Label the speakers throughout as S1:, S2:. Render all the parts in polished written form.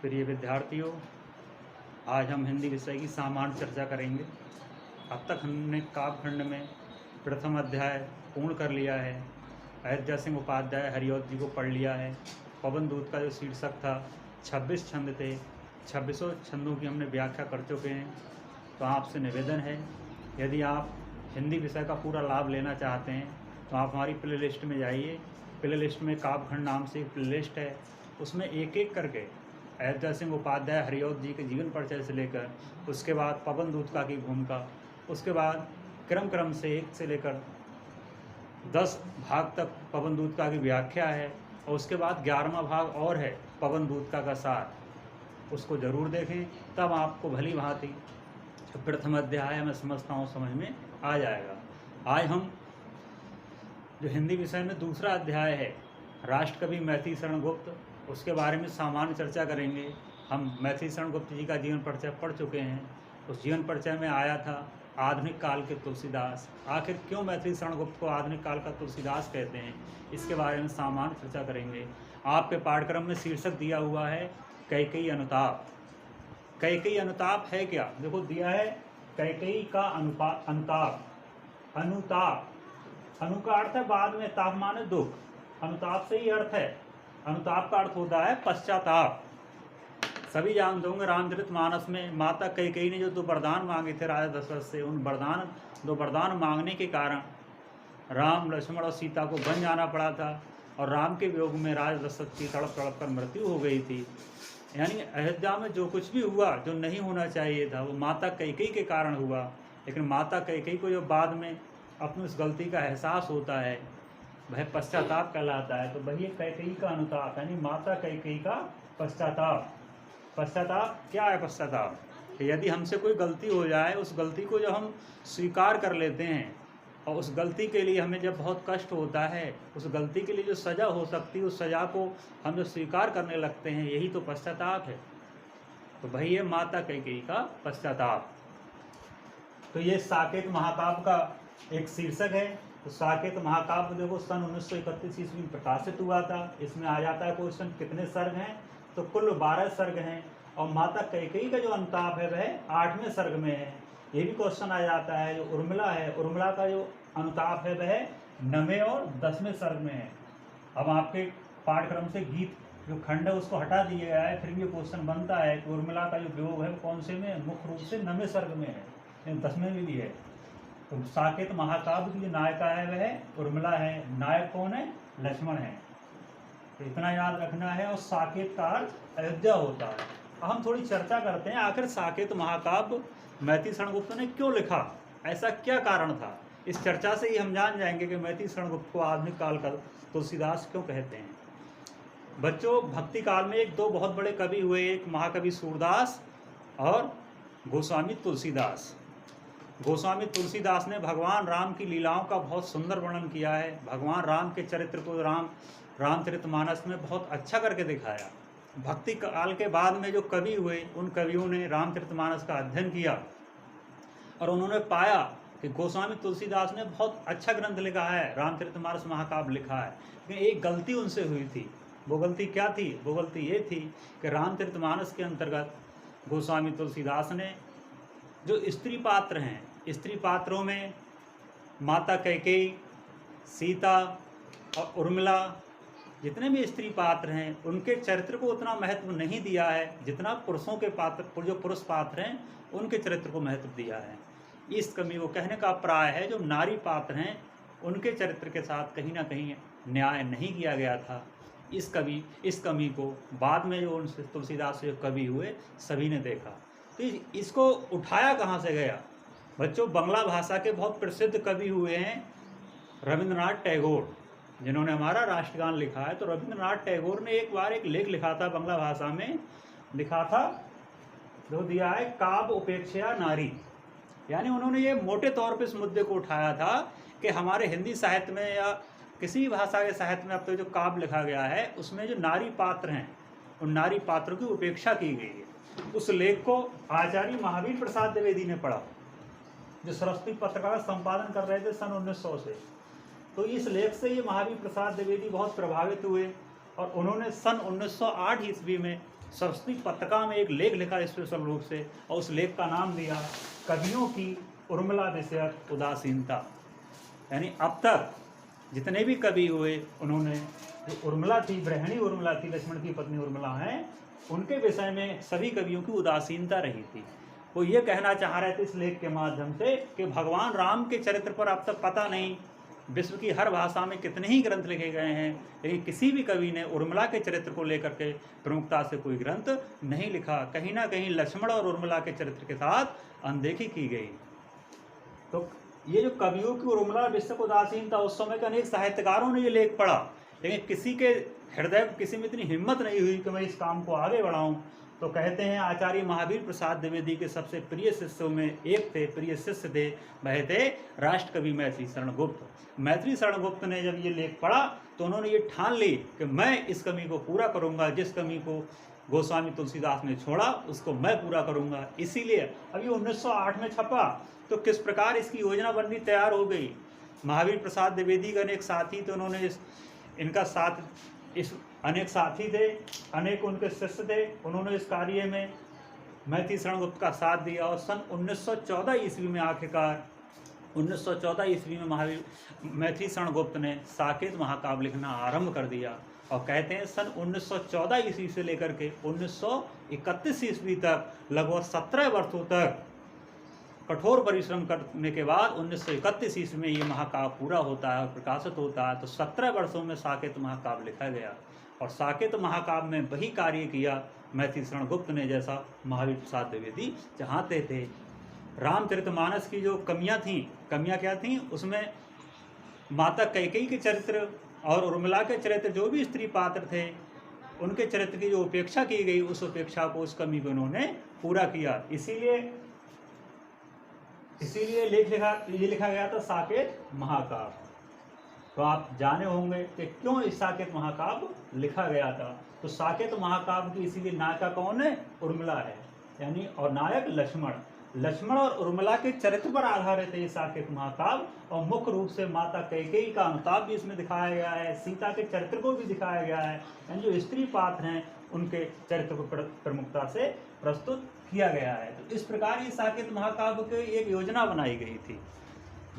S1: प्रिय विद्यार्थियों, आज हम हिंदी विषय की सामान्य चर्चा करेंगे। अब तक हमने काव्यखंड में प्रथम अध्याय पूर्ण कर लिया है। अयोध्या सिंह उपाध्याय हरिऔध जी को पढ़ लिया है। पवन दूत का जो शीर्षक था 26 छंद थे, 26 छंदों की हमने व्याख्या कर चुके हैं। तो आपसे निवेदन है, यदि आप हिंदी विषय का पूरा लाभ लेना चाहते हैं तो आप हमारी प्ले लिस्ट में जाइए। प्ले लिस्ट में काव्यखंड नाम से एक प्ले लिस्ट है, उसमें एक एक करके अयोध्या सिंह उपाध्याय हरिऔध जी के जीवन परिचय से लेकर उसके बाद पवन दूतका की भूमिका, उसके बाद क्रम से 1 से लेकर 10 भाग तक पवन दूतका की व्याख्या है, और उसके बाद 11वां भाग और है पवन दूतका का सार। उसको ज़रूर देखें, तब आपको भली भांति प्रथम अध्याय मैं समझता हूँ समझ में आ जाएगा। आज हम जो हिंदी विषय में दूसरा अध्याय है राष्ट्र कवि मैथिली शरण गुप्त, उसके बारे में सामान्य चर्चा करेंगे। हम मैथिली शरण गुप्त जी का जीवन परिचय पढ़ चुके हैं। उस जीवन परिचय में आया था आधुनिक काल के तुलसीदास। आखिर क्यों मैथिली शरण गुप्त को आधुनिक काल का तुलसीदास कहते हैं, इसके बारे में सामान्य चर्चा करेंगे। आपके पाठ्यक्रम में शीर्षक दिया हुआ है कैकेयी अनुताप। कैकेयी अनुताप है क्या? देखो दिया है कैकेयी का अनुताप। अनुताप, अनु का अर्थ है बाद में, ताप माने दुख। अनुताप से ही अर्थ है, अनुताप का अर्थ होता है पश्चाताप। सभी जानते होंगे रामचरितमानस में माता कैकेयी ने जो 2 वरदान मांगे थे राजा दशरथ से, उन 2 वरदान मांगने के कारण राम, लक्ष्मण और सीता को वन जाना पड़ा था, और राम के वियोग में राजा दशरथ की तड़प तड़प कर मृत्यु हो गई थी। यानी अयोध्या में जो कुछ भी हुआ जो नहीं होना चाहिए था वो माता कैकेयी के कारण हुआ। लेकिन माता कैकेयी को जो बाद में अपनी उस गलती का एहसास होता है वह पश्चाताप कहलाता है। तो वही कैकेयी का अनुताप, यानी माता कैकेयी का पश्चाताप। पश्चाताप क्या है? पश्चाताप कि यदि हमसे कोई गलती हो जाए, उस गलती को जब हम स्वीकार कर लेते हैं और उस गलती के लिए हमें जब बहुत कष्ट होता है, उस गलती के लिए जो सज़ा हो सकती है उस सज़ा को हम जब स्वीकार करने लगते हैं, यही तो पश्चाताप है। तो वही है माता कैकेयी का पश्चाताप। तो ये साकेत महाकाव्य का एक शीर्षक है। तो साकेत महाकाव्य देखो सन 1931 ईस्वी में प्रकाशित हुआ था। इसमें आ जाता है क्वेश्चन कितने सर्ग हैं, तो कुल 12 सर्ग हैं, और माता कैकेयी का जो अनुताप है वह 8वें सर्ग में है। ये भी क्वेश्चन आ जाता है। जो उर्मिला है, उर्मिला का जो अनुताप है वह 9वें और 10वें सर्ग में है। अब आपके पाठ्यक्रम से गीत जो खंड है उसको हटा दिया गया है, फिर भी ये क्वेश्चन बनता है कि उर्मिला का जो वियोग है वो कौन से में? मुख्य रूप से 9वें सर्ग में है, 10वें में भी है। तो साकेत महाकाव्य की जो नायिका है वह उर्मिला है। नायक कौन है? लक्ष्मण है। तो इतना याद रखना है। और साकेत का अर्थ अयोध्या होता है। अब हम थोड़ी चर्चा करते हैं, आखिर साकेत महाकाव्य मैथिली शरण गुप्त ने क्यों लिखा, ऐसा क्या कारण था। इस चर्चा से ही हम जान जाएंगे कि मैथिली शरण गुप्त को आधुनिक काल का तुलसीदास क्यों कहते हैं। बच्चों, भक्ति काल में 2 बहुत बड़े कवि हुए, एक महाकवि सूरदास और गोस्वामी तुलसीदास। गोस्वामी तुलसीदास ने भगवान राम की लीलाओं का बहुत सुंदर वर्णन किया है। भगवान राम के चरित्र को रामचरितमानस में बहुत अच्छा करके दिखाया। भक्ति काल के बाद में जो कवि हुए, उन कवियों ने रामचरितमानस का अध्ययन किया और उन्होंने पाया कि गोस्वामी तुलसीदास ने बहुत अच्छा ग्रंथ लिखा है, रामचरितमानस महाकाव्य लिखा है। लेकिन एक गलती उनसे हुई थी। वो गलती क्या थी? वो गलती ये थी कि रामचरितमानस के अंतर्गत गोस्वामी तुलसीदास ने जो स्त्री पात्र हैं, स्त्री पात्रों में माता कैकेयी, सीता और उर्मिला, जितने भी स्त्री पात्र हैं उनके चरित्र को उतना महत्व नहीं दिया है जितना पुरुषों के पात्र, जो पुरुष पात्र हैं उनके चरित्र को महत्व दिया है। इस कमी को कहने का प्राय है जो नारी पात्र हैं उनके चरित्र के साथ कहीं ना कहीं न्याय नहीं किया गया था। इस कमी को बाद में जो उनसे तुलसीदास जो कवि हुए सभी ने देखा। तो इसको उठाया कहाँ से गया? बच्चों, बंगला भाषा के बहुत प्रसिद्ध कवि हुए हैं रविंद्रनाथ टैगोर, जिन्होंने हमारा राष्ट्रगान लिखा है। तो रविंद्रनाथ टैगोर ने एक बार एक लेख लिखा था, बंगला भाषा में लिखा था, जो दिया है काव्य उपेक्षा नारी। यानी उन्होंने ये मोटे तौर पे इस मुद्दे को उठाया था कि हमारे हिंदी साहित्य में या किसी भी भाषा के साहित्य में अब तक जो काव्य लिखा गया है उसमें जो नारी पात्र हैं उन नारी पात्रों की उपेक्षा की गई है। उस लेख को आचार्य महावीर प्रसाद द्विवेदी ने पढ़ा, जो सरस्वती पत्रिका का संपादन कर रहे थे सन 1900 से। तो इस लेख से ये महावीर प्रसाद द्विवेदी बहुत प्रभावित हुए और उन्होंने सन 1908 ईस्वी में सरस्वती पत्रिका में एक लेख लिखा स्पेशल रूप से, और उस लेख का नाम दिया कवियों की उर्मिला विषयक उदासीनता। यानी अब तक जितने भी कवि हुए, उन्होंने जो उर्मिला थी, गृहिणी उर्मिला थी, लक्ष्मण की पत्नी उर्मिला हैं, उनके विषय में सभी कवियों की उदासीनता रही थी। वो ये कहना चाह रहे थे इस लेख के माध्यम से कि भगवान राम के चरित्र पर अब तक पता नहीं विश्व की हर भाषा में कितने ही ग्रंथ लिखे गए हैं, लेकिन किसी भी कवि ने उर्मिला के चरित्र को लेकर के प्रमुखता से कोई ग्रंथ नहीं लिखा। कहीं ना कहीं लक्ष्मण और उर्मिला के चरित्र के साथ अनदेखी की गई। तो ये जो कवियों की उर्मिला विषयक उदासीनता, उस समय के अनेक साहित्यकारों ने ये लेख पढ़ा, लेकिन किसी के हृदय किसी में इतनी हिम्मत नहीं हुई कि मैं इस काम को आगे बढ़ाऊं। तो कहते हैं आचार्य महावीर प्रसाद द्विवेदी के सबसे प्रिय शिष्यों में एक थे, प्रिय शिष्य थे, वह थे राष्ट्रकवि मैथिली शरण गुप्त। मैथिली शरण गुप्त ने जब ये लेख पढ़ा तो उन्होंने ये ठान ली कि मैं इस कमी को पूरा करूंगा, जिस कमी को गोस्वामी तुलसीदास ने छोड़ा उसको मैं पूरा करूंगा। इसीलिए अभी 1908 में छपा, तो किस प्रकार इसकी योजना बननी तैयार हो गई। महावीर प्रसाद द्विवेदी का अनेक साथी, तो उन्होंने इनका साथ, इस अनेक साथी थे, अनेक उनके शिष्य थे, उन्होंने इस कार्य में मैथिली शरण गुप्त का साथ दिया। और सन 1914 ईस्वी में आखिरकार 1914 ईस्वी में मैथिली शरण गुप्त ने साकेत महाकाव्य लिखना आरंभ कर दिया। और कहते हैं सन 1914 ईस्वी से लेकर के 1931 ईस्वी तक लगभग 17 वर्षों तक कठोर परिश्रम करने के बाद 1931 ईस्वी में ये महाकाव्य पूरा होता है और प्रकाशित होता है। तो 17 वर्षों में साकेत महाकाव्य लिखा गया, और साकेत महाकाव्य में वही कार्य किया मैथिली शरण गुप्त ने जैसा महावीर प्रसाद द्विवेदी चाहते थे। रामचरितमानस की जो कमियां क्या थीं, उसमें माता कैकेयी के चरित्र और उर्मिला के चरित्र, जो भी स्त्री पात्र थे, उनके चरित्र की जो उपेक्षा की गई, उस उपेक्षा को, उस कमी को उन्होंने पूरा किया। इसीलिए ये लिखा गया था साकेत महाकाव्य। तो आप जाने होंगे कि क्यों इस साकेत महाकाव्य लिखा गया था। तो साकेत महाकाव्य की इसीलिए नायिका कौन है? उर्मिला है, यानी, और नायक लक्ष्मण और उर्मिला के चरित्र पर आधारित है ये साकेत महाकाव्य। और मुख्य रूप से माता कैकेयी का अनुताप भी इसमें दिखाया गया है, सीता के चरित्र को भी दिखाया गया है, यानी जो स्त्री पात्र हैं उनके चरित्र को प्रमुखता से प्रस्तुत किया गया है। तो इस प्रकार ये साकेत महाकाव्य की एक योजना बनाई गई थी।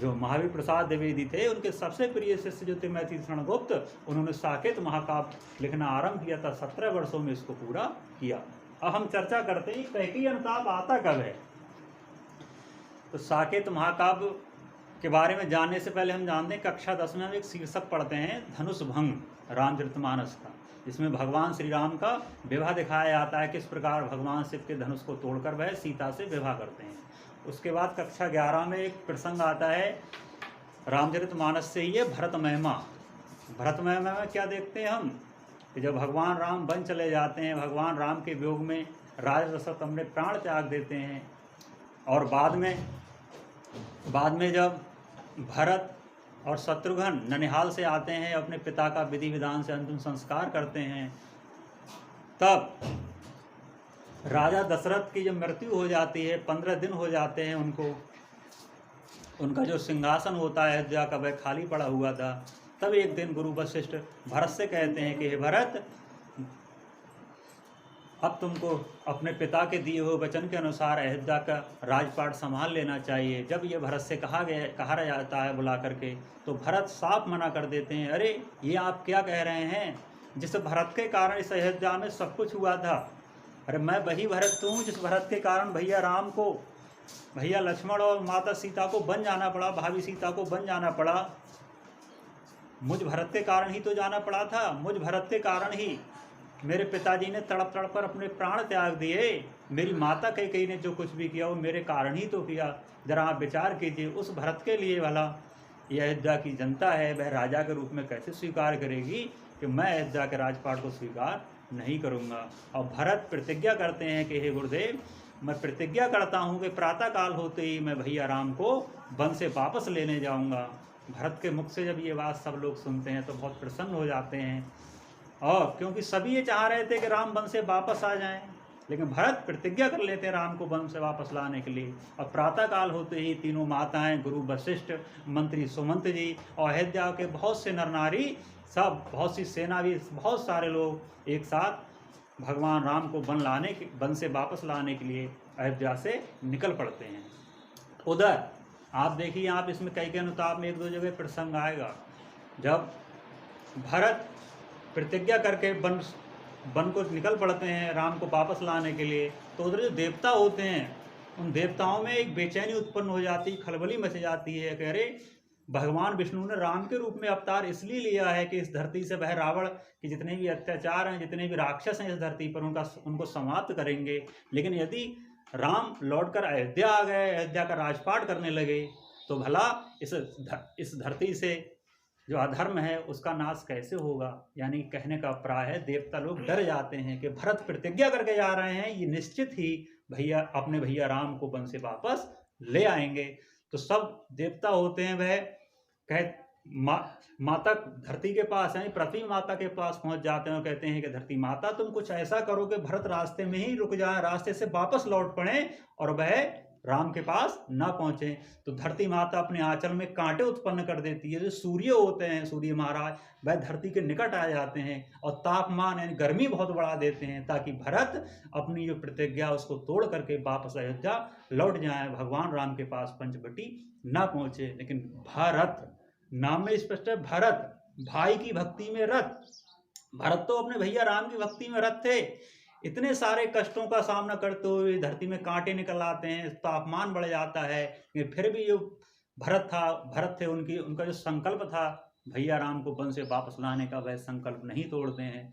S1: जो महावीर प्रसाद द्विवेदी थे, उनके सबसे प्रिय शिष्य जो थे मैथिली शरण गुप्त, उन्होंने साकेत महाकाव्य लिखना आरंभ किया था, 17 वर्षों में इसको पूरा किया। अब हम चर्चा करते हैं कैकेयी अनुताप आता कब है। तो साकेत महाकाव्य के बारे में जानने से पहले हम जानते हैं कक्षा 10 में हम एक शीर्षक पढ़ते हैं धनुष भंग रामचरितमानस का, जिसमें भगवान श्री राम का विवाह दिखाया जाता है, किस प्रकार भगवान शिव के धनुष को तोड़कर वह सीता से विवाह करते हैं। उसके बाद कक्षा 11 में एक प्रसंग आता है रामचरितमानस से ये भरत महिमा। भरत महिमा में क्या देखते हैं हम कि जब भगवान राम वन चले जाते हैं, भगवान राम के वियोग में राजा दशरथ अपने प्राण त्याग देते हैं, और बाद में जब भरत और शत्रुघ्न ननिहाल से आते हैं, अपने पिता का विधि विधान से अंतिम संस्कार करते हैं, तब राजा दशरथ की जब मृत्यु हो जाती है, 15 दिन हो जाते हैं उनका जो सिंहासन होता है अयोध्या का, वह खाली पड़ा हुआ था। तब एक दिन गुरु वशिष्ठ भरत से कहते हैं कि हे भरत, अब तुमको अपने पिता के दिए हुए वचन के अनुसार अयोध्या का राजपाट संभाल लेना चाहिए। जब ये भरत से कहा जाता है बुला करके, तो भरत साफ मना कर देते हैं, अरे ये आप क्या कह रहे हैं, जिस भरत के कारण इस अयोध्या में सब कुछ हुआ था। अरे मैं वही भरत हूँ जिस भरत के कारण भैया राम को, भैया लक्ष्मण और माता सीता को बन जाना पड़ा, भाभी सीता को बन जाना पड़ा। मुझ भरत के कारण ही तो जाना पड़ा था, मुझ भरत के कारण ही मेरे पिताजी ने तड़प तड़प कर अपने प्राण त्याग दिए। मेरी माता कैकेयी ने जो कुछ भी किया वो मेरे कारण ही तो किया। जरा आप विचार कीजिए, उस भरत के लिए भला यह अयोध्या की जनता है, वह राजा के रूप में कैसे स्वीकार करेगी कि मैं अयोध्या के राजपाट को स्वीकार नहीं करूँगा। और भरत प्रतिज्ञा करते हैं कि हे गुरुदेव, मैं प्रतिज्ञा करता हूँ कि प्रातःकाल होते ही मैं भैया राम को वन से वापस लेने जाऊँगा। भरत के मुख से जब ये बात सब लोग सुनते हैं तो बहुत प्रसन्न हो जाते हैं, और क्योंकि सभी ये चाह रहे थे कि राम वन से वापस आ जाएं, लेकिन भरत प्रतिज्ञा कर लेते हैं राम को वन से वापस लाने के लिए। और प्रातःकाल होते ही तीनों माताएं, गुरु वशिष्ठ, मंत्री सुमंत जी और अयोध्या के बहुत से नर नारी सब बहुत सी सेना भी, बहुत सारे लोग एक साथ भगवान राम को वन से वापस लाने के लिए अयोध्या से निकल पड़ते हैं। उधर आप देखिए, आप इसमें कई के अनुताप में एक दो जगह प्रसंग आएगा, जब भरत प्रतिज्ञा करके वन को निकल पड़ते हैं राम को वापस लाने के लिए, तो उधर जो देवता होते हैं उन देवताओं में एक बेचैनी उत्पन्न हो जाती है, खलबली मच जाती है। कह रहे भगवान विष्णु ने राम के रूप में अवतार इसलिए लिया है कि इस धरती से वह रावण के जितने भी अत्याचार हैं, जितने भी राक्षस हैं इस धरती पर, उनको समाप्त करेंगे। लेकिन यदि राम लौटकर अयोध्या आ गए, अयोध्या का राजपाट करने लगे, तो भला इस धरती से जो अधर्म है उसका नाश कैसे होगा। यानी कहने का प्राय है देवता लोग डर जाते हैं कि भरत प्रतिज्ञा करके जा रहे हैं, ये निश्चित ही अपने भैया राम को वन से वापस ले आएंगे। तो सब देवता होते हैं वह माता धरती के पास है, पृथ्वी माता के पास पहुंच जाते हैं और कहते हैं कि धरती माता तुम कुछ ऐसा करो कि भरत रास्ते में ही रुक जाए, रास्ते से वापस लौट पड़े और वह राम के पास ना पहुंचे। तो धरती माता अपने आंचल में कांटे उत्पन्न कर देती है। जो सूर्य होते हैं, सूर्य महाराज, वह धरती के निकट आ जाते हैं और तापमान यानी गर्मी बहुत बढ़ा देते हैं, ताकि भरत अपनी जो प्रतिज्ञा उसको तोड़ करके वापस अयोध्या लौट जाए, भगवान राम के पास पंचवटी ना पहुंचे। लेकिन भरत नाम में स्पष्ट है, भरत भाई की भक्ति में रत। भरत तो अपने भैया राम की भक्ति में रत थे। इतने सारे कष्टों का सामना करते हुए धरती में कांटे निकल आते हैं, तापमान बढ़ जाता है, फिर भी जो भरत थे उनका जो संकल्प था भैया राम को वन से वापस लाने का, वह संकल्प नहीं तोड़ते हैं।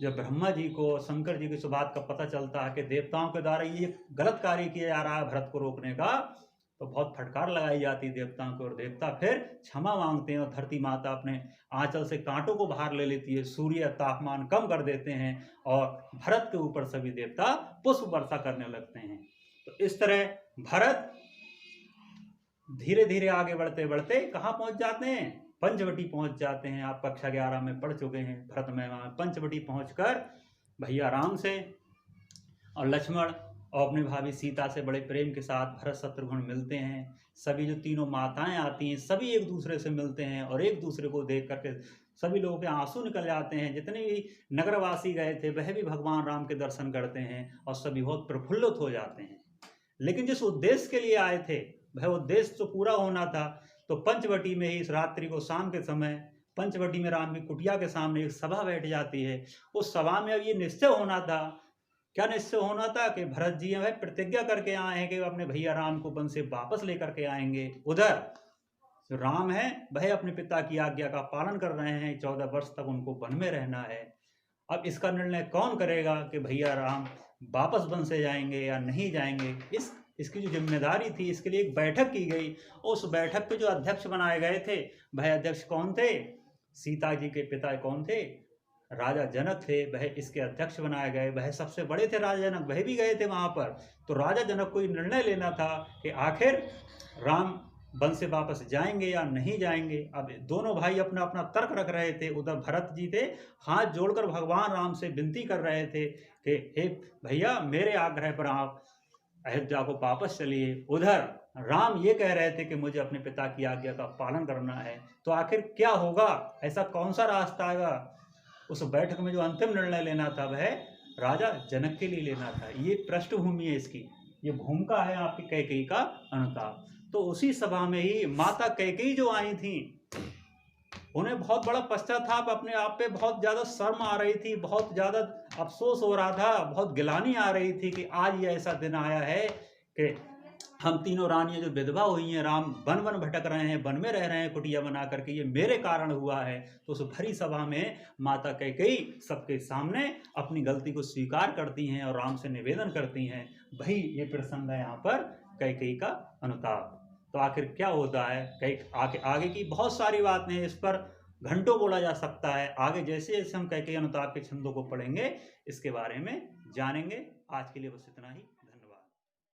S1: जब ब्रह्मा जी को, शंकर जी की इस बात का पता चलता है कि देवताओं के द्वारा ये गलत कार्य किया जा रहा है भरत को रोकने का, तो बहुत फटकार लगाई जाती है देवताओं को, और देवता फिर क्षमा मांगते हैं और धरती माता अपने आंचल से कांटों को बाहर ले लेती है, सूर्य तापमान कम कर देते हैं और भरत के ऊपर सभी देवता पुष्प वर्षा करने लगते हैं। तो इस तरह भरत धीरे धीरे आगे बढ़ते बढ़ते कहाँ पहुंच जाते हैं, पंचवटी पहुंच जाते हैं। आप कक्षा 11 में पढ़ चुके हैं भरत में। पंचवटी पहुंचकर भैया राम से और लक्ष्मण और अपनी भाभी सीता से बड़े प्रेम के साथ भरत शत्रुघ्न मिलते हैं। सभी जो तीनों माताएं आती हैं सभी एक दूसरे से मिलते हैं और एक दूसरे को देख करके सभी लोगों के आंसू निकल जाते हैं। जितने भी नगरवासी गए थे वह भी भगवान राम के दर्शन करते हैं और सभी बहुत प्रफुल्लित हो जाते हैं। लेकिन जिस उद्देश्य के लिए आए थे वह उद्देश्य तो पूरा होना था। तो पंचवटी में ही इस रात्रि को, शाम के समय, पंचवटी में राम की कुटिया के सामने एक सभा बैठ जाती है। उस सभा में अब ये निश्चय होना था, क्या निश्चय होना था कि भरत जी वह प्रतिज्ञा करके आए हैं कि अपने भैया राम को वन से वापस लेकर के आएंगे। उधर जो राम है वह अपने पिता की आज्ञा का पालन कर रहे हैं, 14 वर्ष तक उनको वन में रहना है। अब इसका निर्णय कौन करेगा कि भैया राम वापस वन से जाएंगे या नहीं जाएंगे, इसकी जो जिम्मेदारी थी, इसके लिए एक बैठक की गई। उस बैठक के जो अध्यक्ष बनाए गए थे वह अध्यक्ष कौन थे, सीता जी के पिता कौन थे, राजा जनक थे, वह इसके अध्यक्ष बनाए गए। वह सबसे बड़े थे राजा जनक, वह भी गए थे वहां पर। तो राजा जनक को निर्णय लेना था कि आखिर राम वन से वापस जाएंगे या नहीं जाएंगे। अब दोनों भाई अपना अपना तर्क रख रहे थे। उधर भरत जी थे, हाथ जोड़कर भगवान राम से विनती कर रहे थे कि हे भैया मेरे आग्रह पर आप अयोध्या को वापस चलिए। उधर राम ये कह रहे थे कि मुझे अपने पिता की आज्ञा का पालन करना है। तो आखिर क्या होगा, ऐसा कौन सा रास्ता आएगा। उस बैठक में जो अंतिम निर्णय लेना था वह राजा जनक के लिए लेना था। ये पृष्ठभूमि है इसकी, ये भूमिका है आपकी कैकेयी का अनुताप। तो उसी सभा में ही माता कैकेयी जो आई थी उन्हें बहुत बड़ा पश्चाताप, अपने आप पे बहुत ज़्यादा शर्म आ रही थी, बहुत ज़्यादा अफसोस हो रहा था, बहुत गिलानी आ रही थी कि आज ये ऐसा दिन आया है कि हम तीनों रानियां जो विधवा हुई हैं, राम वन वन भटक रहे हैं, वन में रह रहे हैं कुटिया बना करके, ये मेरे कारण हुआ है। तो उस भरी सभा में माता कैकेयी सबके सामने अपनी गलती को स्वीकार करती हैं और राम से निवेदन करती हैं। भाई ये प्रसंग है यहाँ पर कैकेयी का अनुताप। तो आखिर क्या होता है, आगे की बहुत सारी बातें हैं, इस पर घंटों बोला जा सकता है। आगे जैसे जैसे हम कैकेयी अनुताप के छंदों को पढ़ेंगे इसके बारे में जानेंगे। आज के लिए बस इतना ही।